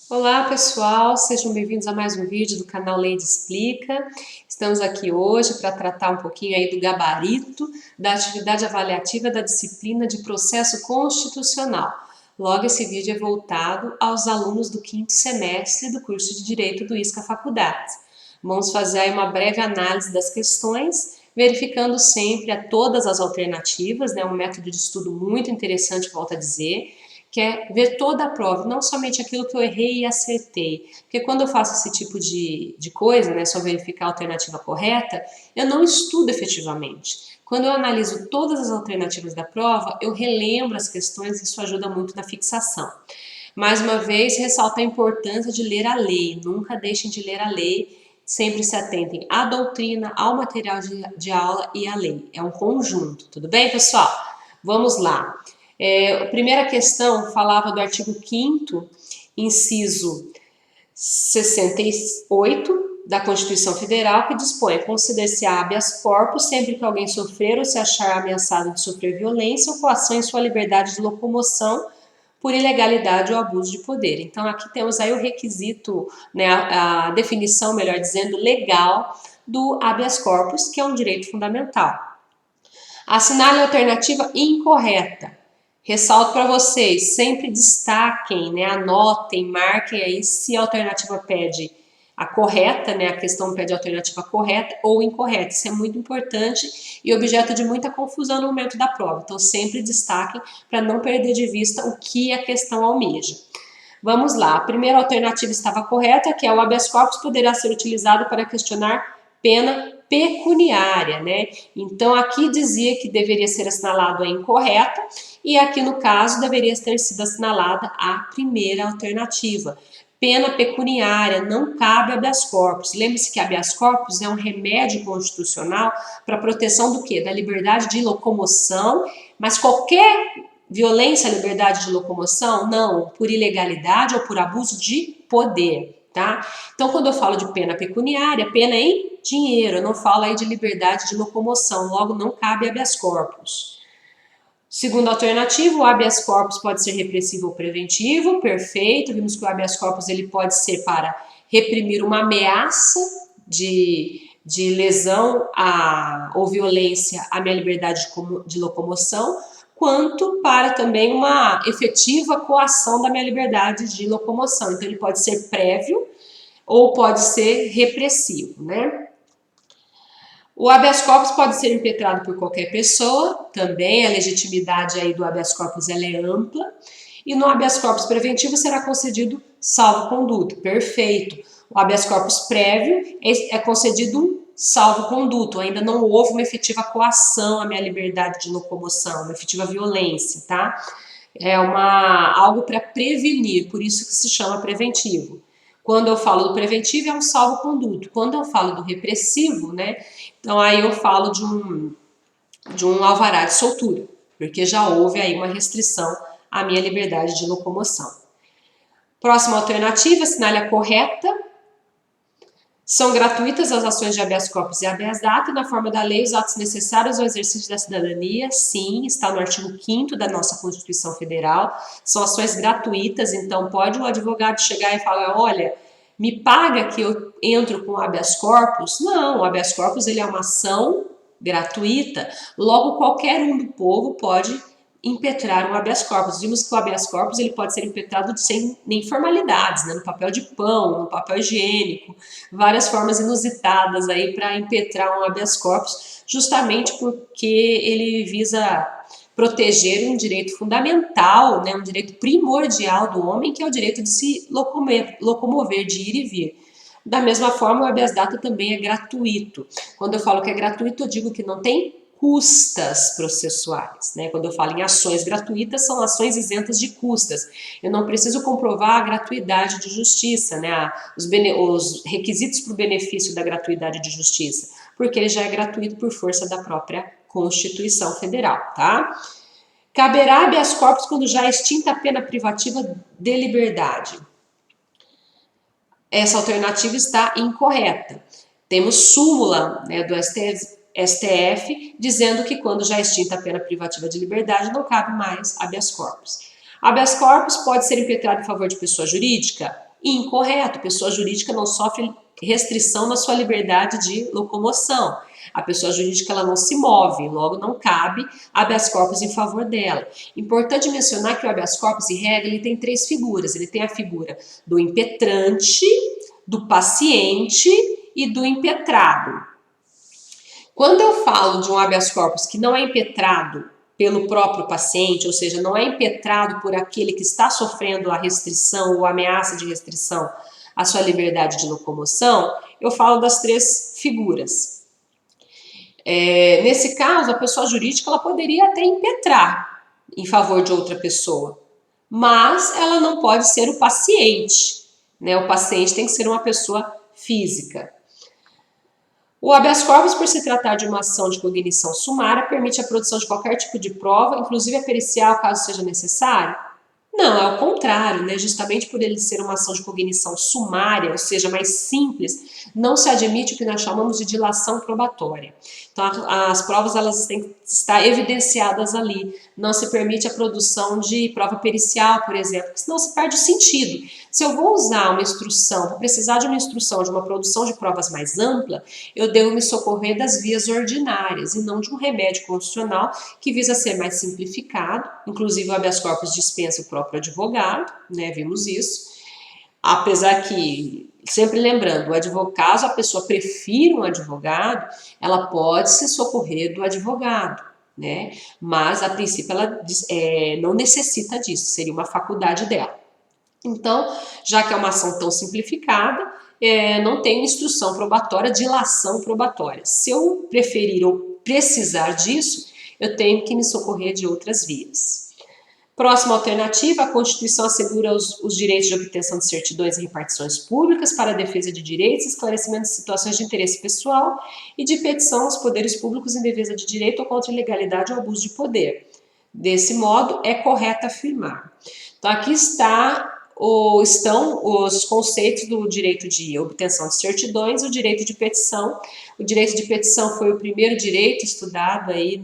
Olá pessoal, sejam bem-vindos a mais um vídeo do canal Leide Explica. Estamos aqui hoje para tratar um pouquinho aí do gabarito da atividade avaliativa da disciplina de processo constitucional. Logo, esse vídeo é voltado aos alunos do quinto semestre do curso de Direito do ISCA Faculdades. Vamos fazer aí uma breve análise das questões, verificando sempre a todas as alternativas, né? Um método de estudo muito interessante, volto a dizer, que é ver toda a prova, não somente aquilo que eu errei e acertei. Porque quando eu faço esse tipo de coisa, né, só verificar a alternativa correta, eu não estudo efetivamente. Quando eu analiso todas as alternativas da prova, eu relembro as questões e isso ajuda muito na fixação. Mais uma vez, ressalto a importância de ler a lei. Nunca deixem de ler a lei. Sempre se atentem à doutrina, ao material de aula e à lei. É um conjunto, tudo bem, pessoal? Vamos lá. A primeira questão falava do artigo 5º, inciso 68 da Constituição Federal, que dispõe: conceder-se habeas corpus sempre que alguém sofrer ou se achar ameaçado de sofrer violência ou coação em sua liberdade de locomoção por ilegalidade ou abuso de poder. Então aqui temos aí o requisito, né, a definição, melhor dizendo, legal do habeas corpus, que é um direito fundamental. Assinale a alternativa incorreta. Ressalto para vocês, sempre destaquem, né, anotem, marquem aí se a alternativa pede a correta, né, a questão pede a alternativa correta ou incorreta. Isso é muito importante e objeto de muita confusão no momento da prova. Então sempre destaquem para não perder de vista o que a questão almeja. Vamos lá, a primeira alternativa estava correta, que é o habeas corpus poderá ser utilizado para questionar pena pecuniária, né? Então aqui dizia que deveria ser assinalado a incorreta e aqui no caso deveria ter sido assinalada a primeira alternativa. Pena pecuniária, não cabe habeas corpus. Lembre-se que habeas corpus é um remédio constitucional para proteção do quê? Da liberdade de locomoção, mas qualquer violência à liberdade de locomoção, não, por ilegalidade ou por abuso de poder, tá? Então, quando eu falo de pena pecuniária, pena em dinheiro, eu não falo aí de liberdade de locomoção, logo não cabe habeas corpus. Segunda alternativa, o habeas corpus pode ser repressivo ou preventivo, perfeito, vimos que o habeas corpus ele pode ser para reprimir uma ameaça de lesão ou violência à minha liberdade de locomoção, quanto para também uma efetiva coação da minha liberdade de locomoção. Então ele pode ser prévio ou pode ser repressivo, né? O habeas corpus pode ser impetrado por qualquer pessoa, também a legitimidade aí do habeas corpus ela é ampla, e no habeas corpus preventivo será concedido salvo-conduto, perfeito. O habeas corpus prévio é concedido um salvo-conduto, ainda não houve uma efetiva coação à minha liberdade de locomoção, uma efetiva violência, tá? É algo para prevenir, por isso que se chama preventivo. Quando eu falo do preventivo, é um salvo-conduto. Quando eu falo do repressivo, né, então aí eu falo de um alvará de soltura, porque já houve aí uma restrição à minha liberdade de locomoção. Próxima alternativa, assinale a correta. São gratuitas as ações de habeas corpus e habeas data, na forma da lei, os atos necessários ao exercício da cidadania, sim, está no artigo 5º da nossa Constituição Federal, são ações gratuitas, então pode o advogado chegar e falar, olha, me paga que eu entro com habeas corpus? Não, o habeas corpus ele é uma ação gratuita, logo qualquer um do povo pode impetrar um habeas corpus. Vimos que o habeas corpus ele pode ser impetrado sem nem formalidades, né? No papel de pão, no papel higiênico, várias formas inusitadas aí para impetrar um habeas corpus, justamente porque ele visa proteger um direito fundamental, né? Um direito primordial do homem, que é o direito de se locomover, de ir e vir. Da mesma forma, o habeas data também é gratuito. Quando eu falo que é gratuito, eu digo que não tem custas processuais, né? Quando eu falo em ações gratuitas, são ações isentas de custas. Eu não preciso comprovar a gratuidade de justiça, né? Os requisitos para o benefício da gratuidade de justiça, porque ele já é gratuito por força da própria Constituição Federal, tá? Caberá habeas corpus quando já é extinta a pena privativa de liberdade. Essa alternativa está incorreta. Temos súmula, né, do STF dizendo que quando já é extinta a pena privativa de liberdade não cabe mais habeas corpus. Habeas corpus pode ser impetrado em favor de pessoa jurídica? Incorreto. Pessoa jurídica não sofre restrição na sua liberdade de locomoção. A pessoa jurídica ela não se move, logo não cabe habeas corpus em favor dela. Importante mencionar que o habeas corpus, em regra, ele tem 3 figuras. Ele tem a figura do impetrante, do paciente e do impetrado. Quando eu falo de um habeas corpus que não é impetrado pelo próprio paciente, ou seja, não é impetrado por aquele que está sofrendo a restrição ou ameaça de restrição à sua liberdade de locomoção, eu falo das 3 figuras. Nesse caso, a pessoa jurídica ela poderia até impetrar em favor de outra pessoa, mas ela não pode ser o paciente, né? O paciente tem que ser uma pessoa física. O habeas corpus, por se tratar de uma ação de cognição sumária, permite a produção de qualquer tipo de prova, inclusive a pericial, caso seja necessário? Não, é o contrário, né? Justamente por ele ser uma ação de cognição sumária, ou seja, mais simples, não se admite o que nós chamamos de dilação probatória. Então, as provas elas têm que estar evidenciadas ali. Não se permite a produção de prova pericial, por exemplo, porque senão se perde o sentido. Se eu vou usar uma instrução, vou precisar de uma instrução, de uma produção de provas mais ampla, eu devo me socorrer das vias ordinárias e não de um remédio constitucional que visa ser mais simplificado. Inclusive, o habeas corpus dispensa o próprio advogado, né? Vimos isso. Apesar que, sempre lembrando, o advogado, caso a pessoa prefira um advogado, ela pode se socorrer do advogado, né? Mas, a princípio, ela não necessita disso, seria uma faculdade dela. Então, já que é uma ação tão simplificada, não tem instrução probatória, dilação probatória. Se eu preferir ou precisar disso, eu tenho que me socorrer de outras vias. Próxima alternativa, a Constituição assegura os direitos de obtenção de certidões e repartições públicas para a defesa de direitos, esclarecimento de situações de interesse pessoal e de petição aos poderes públicos em defesa de direito ou contra ilegalidade ou abuso de poder. Desse modo, é correto afirmar. Então, aqui estão os conceitos do direito de obtenção de certidões e o direito de petição. O direito de petição foi o primeiro direito estudado aí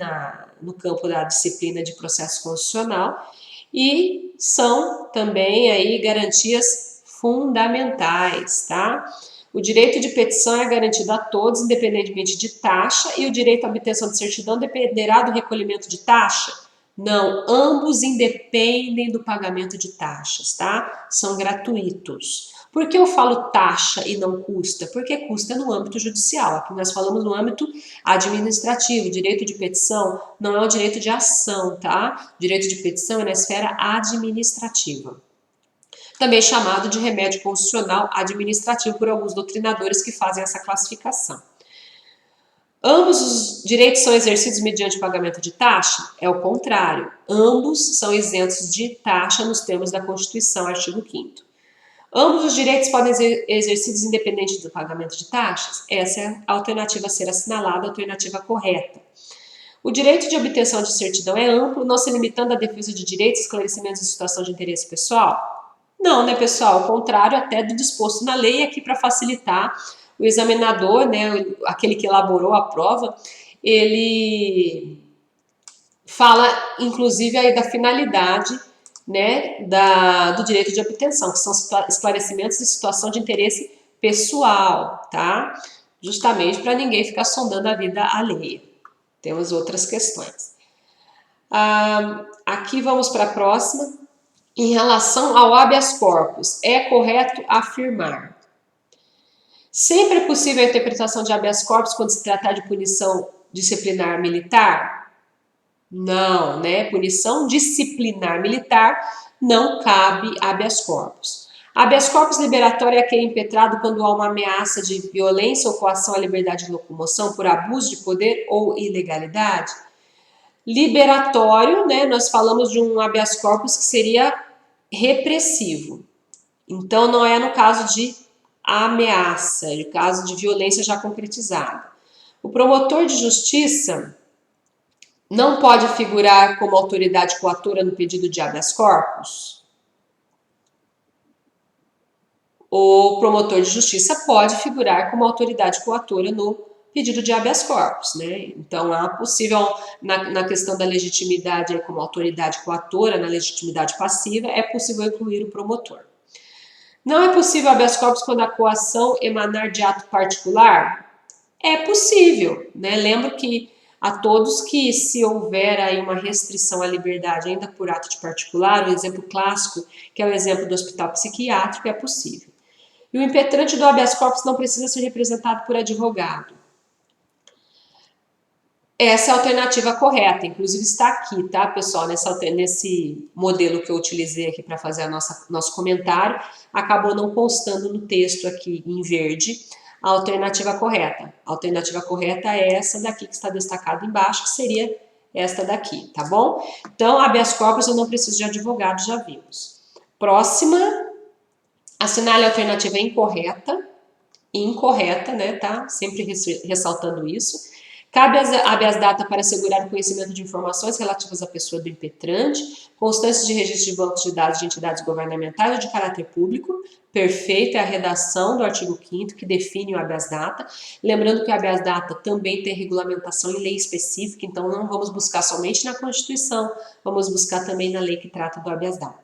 no campo da disciplina de processo constitucional e são também aí garantias fundamentais, tá? O direito de petição é garantido a todos, independentemente de taxa, e o direito à obtenção de certidão dependerá do recolhimento de taxa? Não, ambos independem do pagamento de taxas, tá? São gratuitos. Por que eu falo taxa e não custa? Porque custa no âmbito judicial. Aqui nós falamos no âmbito administrativo. O direito de petição não é o direito de ação, tá? O direito de petição é na esfera administrativa. Também chamado de remédio constitucional administrativo por alguns doutrinadores que fazem essa classificação. Ambos os direitos são exercidos mediante pagamento de taxa? É o contrário. Ambos são isentos de taxa nos termos da Constituição, artigo 5º. Ambos os direitos podem ser exercidos independente do pagamento de taxas? Essa é a alternativa a ser assinalada, a alternativa correta. O direito de obtenção de certidão é amplo, não se limitando à defesa de direitos, esclarecimentos de situação de interesse pessoal? Não, né, pessoal? Ao contrário até do disposto na lei, aqui para facilitar o examinador, né, aquele que elaborou a prova, ele fala, inclusive, aí da finalidade, né, do direito de obtenção, que são esclarecimentos de situação de interesse pessoal, tá? Justamente para ninguém ficar sondando a vida alheia. Temos outras questões. Aqui vamos para a próxima. Em relação ao habeas corpus, é correto afirmar: sempre é possível a interpretação de habeas corpus quando se tratar de punição disciplinar militar? Não, né? Punição disciplinar militar não cabe habeas corpus. Habeas corpus liberatório é aquele impetrado quando há uma ameaça de violência ou coação à liberdade de locomoção por abuso de poder ou ilegalidade. Liberatório, né? Nós falamos de um habeas corpus que seria repressivo. Então, não é no caso de ameaça, no caso de violência já concretizada. O promotor de justiça não pode figurar como autoridade coatora no pedido de habeas corpus? O promotor de justiça pode figurar como autoridade coatora no pedido de habeas corpus, né? Então, há possível, na questão da legitimidade como autoridade coatora, na legitimidade passiva, é possível incluir o promotor. Não é possível habeas corpus quando a coação emanar de ato particular? É possível, né? Lembro que a todos que se houver aí uma restrição à liberdade ainda por ato de particular, o exemplo clássico, que é o exemplo do hospital psiquiátrico, é possível. E o impetrante do habeas corpus não precisa ser representado por advogado. Essa é a alternativa correta, inclusive está aqui, tá, pessoal? Nesse modelo que eu utilizei aqui para fazer nosso comentário, acabou não constando no texto aqui em verde a alternativa correta. A alternativa correta é essa daqui que está destacada embaixo, que seria esta daqui, tá bom? Então, habeas corpus eu não preciso de advogado, já vimos. Próxima, assinale a alternativa incorreta, né, tá? Sempre ressaltando isso. Cabe habeas data para assegurar o conhecimento de informações relativas à pessoa do impetrante, constâncias de registro de bancos de dados de entidades governamentais ou de caráter público. Perfeita é a redação do artigo 5º que define o habeas data. Lembrando que o habeas data também tem regulamentação em lei específica, então não vamos buscar somente na Constituição, vamos buscar também na lei que trata do habeas data.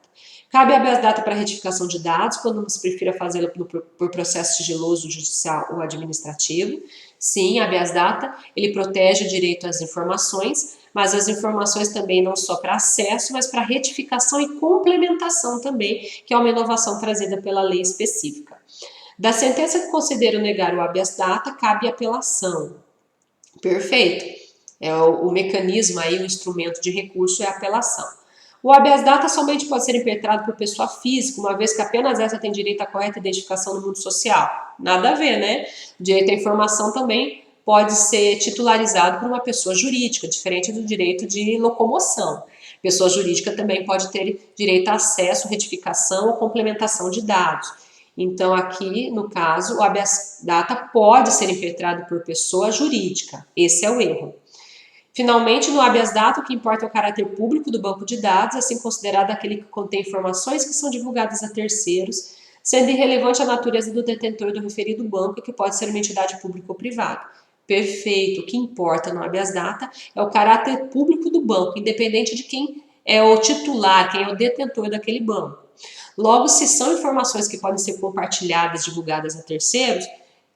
Cabe habeas data para retificação de dados, quando não se prefira fazê-la por processo sigiloso, judicial ou administrativo. Sim, habeas data, ele protege o direito às informações, mas as informações também não só para acesso, mas para retificação e complementação também, que é uma inovação trazida pela lei específica. Da sentença que considera negar o habeas data, cabe apelação. Perfeito. É o mecanismo aí, o instrumento de recurso é a apelação. O habeas data somente pode ser impetrado por pessoa física, uma vez que apenas essa tem direito à correta identificação no mundo social. Nada a ver, né? O direito à informação também pode ser titularizado por uma pessoa jurídica, diferente do direito de locomoção. Pessoa jurídica também pode ter direito a acesso, retificação ou complementação de dados. Então, aqui, no caso, o habeas data pode ser impetrado por pessoa jurídica. Esse é o erro. Finalmente, no habeas data, o que importa é o caráter público do banco de dados, assim considerado aquele que contém informações que são divulgadas a terceiros, sendo irrelevante a natureza do detentor do referido banco, que pode ser uma entidade pública ou privada. Perfeito. O que importa no habeas data é o caráter público do banco, independente de quem é o titular, quem é o detentor daquele banco. Logo, se são informações que podem ser compartilhadas, divulgadas a terceiros,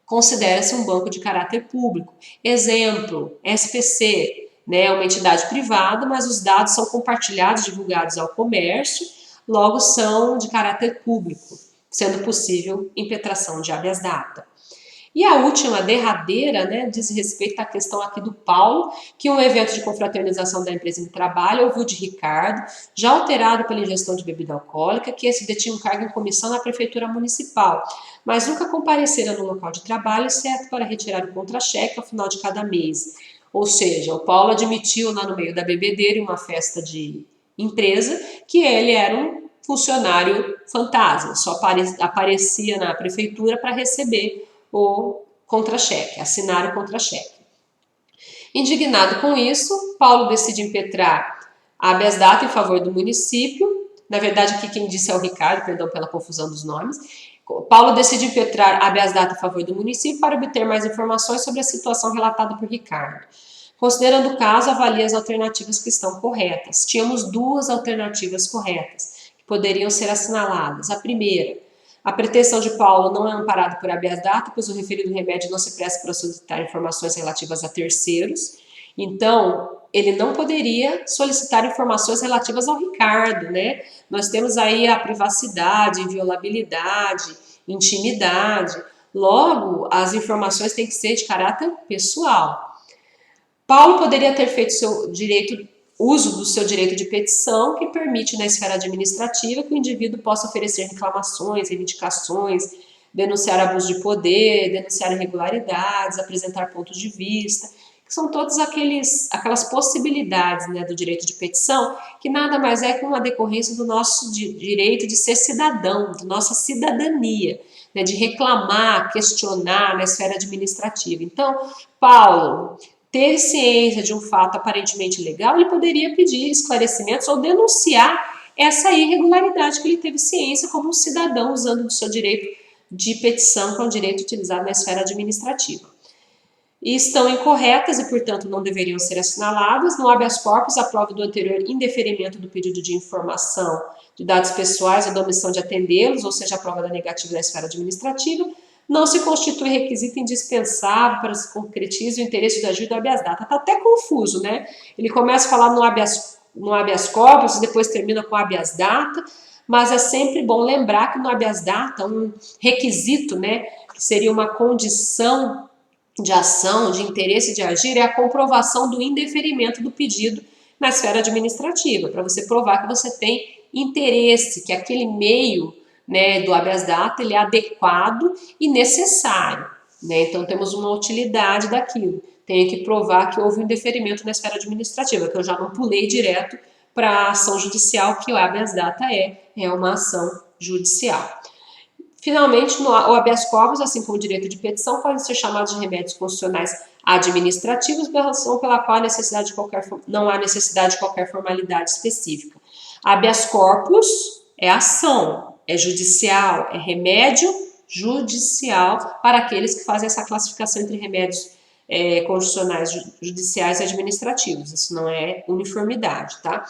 considera-se um banco de caráter público. Exemplo, SPC, né, é uma entidade privada, mas os dados são compartilhados, divulgados ao comércio, logo são de caráter público, sendo possível impetração de habeas data. E a última, derradeira, né, diz respeito à questão aqui do Paulo, que um evento de confraternização da empresa em que trabalha ouviu de Ricardo, já alterado pela ingestão de bebida alcoólica, que esse detinha um cargo em comissão na prefeitura municipal, mas nunca comparecera no local de trabalho, exceto para retirar o contra-cheque ao final de cada mês. Ou seja, o Paulo admitiu lá no meio da bebedeira, em uma festa de empresa, que ele era um funcionário fantasma, só aparecia na prefeitura para receber o contra-cheque, assinar o contra-cheque. Indignado com isso, Paulo decide impetrar habeas data em favor do município. Na verdade, aqui quem disse é o Ricardo, perdão pela confusão dos nomes. Paulo decide impetrar habeas data em favor do município para obter mais informações sobre a situação relatada por Ricardo. Considerando o caso, avalia as alternativas que estão corretas. Tínhamos duas alternativas corretas que poderiam ser assinaladas. A primeira, a pretensão de Paulo não é amparada por habeas data, pois o referido remédio não se presta para solicitar informações relativas a terceiros. Então, ele não poderia solicitar informações relativas ao Ricardo, né? Nós temos aí a privacidade, inviolabilidade, intimidade. Logo, as informações têm que ser de caráter pessoal. Paulo poderia ter feito uso do seu direito de petição, que permite na esfera administrativa que o indivíduo possa oferecer reclamações, reivindicações, denunciar abuso de poder, denunciar irregularidades, apresentar pontos de vista, que são todas aquelas possibilidades, né, do direito de petição, que nada mais é que uma decorrência do nosso direito de ser cidadão, da nossa cidadania, né, de reclamar, questionar na esfera administrativa. Então, Paulo ter ciência de um fato aparentemente legal, ele poderia pedir esclarecimentos ou denunciar essa irregularidade que ele teve ciência como um cidadão usando do seu direito de petição, que é um direito utilizado na esfera administrativa. E estão incorretas e, portanto, não deveriam ser assinaladas. No habeas corpus, a prova do anterior indeferimento do pedido de informação de dados pessoais ou da omissão de atendê-los, ou seja, a prova da negativa da esfera administrativa, não se constitui requisito indispensável para se concretize o interesse do agir do habeas data. Está até confuso, né? Ele começa a falar no habeas corpus, depois termina com habeas data, mas é sempre bom lembrar que no habeas data, um requisito, né, que seria uma condição de ação, de interesse de agir, é a comprovação do indeferimento do pedido na esfera administrativa, para você provar que você tem interesse, que aquele meio, né, do habeas data ele é adequado e necessário, né? Então temos uma utilidade daquilo. Tenho que provar que houve um indeferimento na esfera administrativa, que eu já não pulei direto para a ação judicial, que o habeas data é uma ação judicial. Finalmente, o habeas corpus, assim como o direito de petição, podem ser chamados de remédios constitucionais administrativos, razão pela qual não há necessidade de qualquer formalidade específica. Habeas corpus é ação, é judicial, é remédio judicial para aqueles que fazem essa classificação entre remédios constitucionais, judiciais e administrativos. Isso não é uniformidade, tá?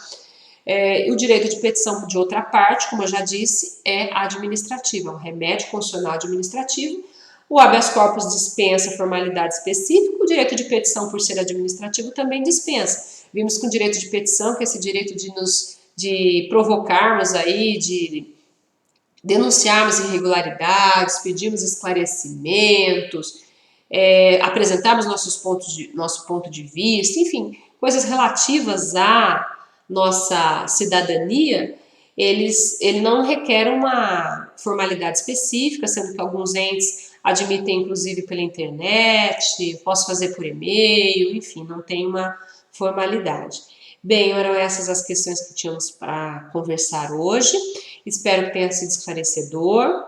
O direito de petição de outra parte, como eu já disse, é administrativo, é um remédio constitucional administrativo. O habeas corpus dispensa formalidade específica, o direito de petição, por ser administrativo, também dispensa. Vimos que o direito de petição, que é esse direito de provocarmos aí, de denunciarmos irregularidades, pedirmos esclarecimentos, apresentarmos nosso ponto de vista, enfim, coisas relativas à nossa cidadania, ele não requer uma formalidade específica, sendo que alguns entes admitem inclusive pela internet, posso fazer por e-mail, enfim, não tem uma formalidade. Bem, eram essas as questões que tínhamos para conversar hoje. Espero que tenha sido esclarecedor.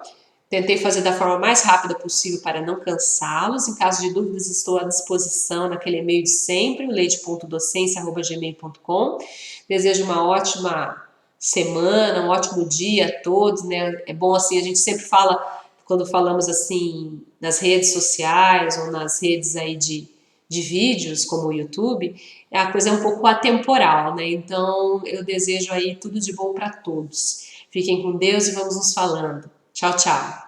Tentei fazer da forma mais rápida possível para não cansá-los. Em caso de dúvidas, estou à disposição naquele e-mail de sempre, leite.docência@gmail.com. Desejo uma ótima semana, um ótimo dia a todos, né? É bom assim, a gente sempre fala, quando falamos assim nas redes sociais ou nas redes aí de vídeos, como o YouTube, a coisa é um pouco atemporal, né? Então, eu desejo aí tudo de bom para todos. Fiquem com Deus e vamos nos falando. Tchau, tchau.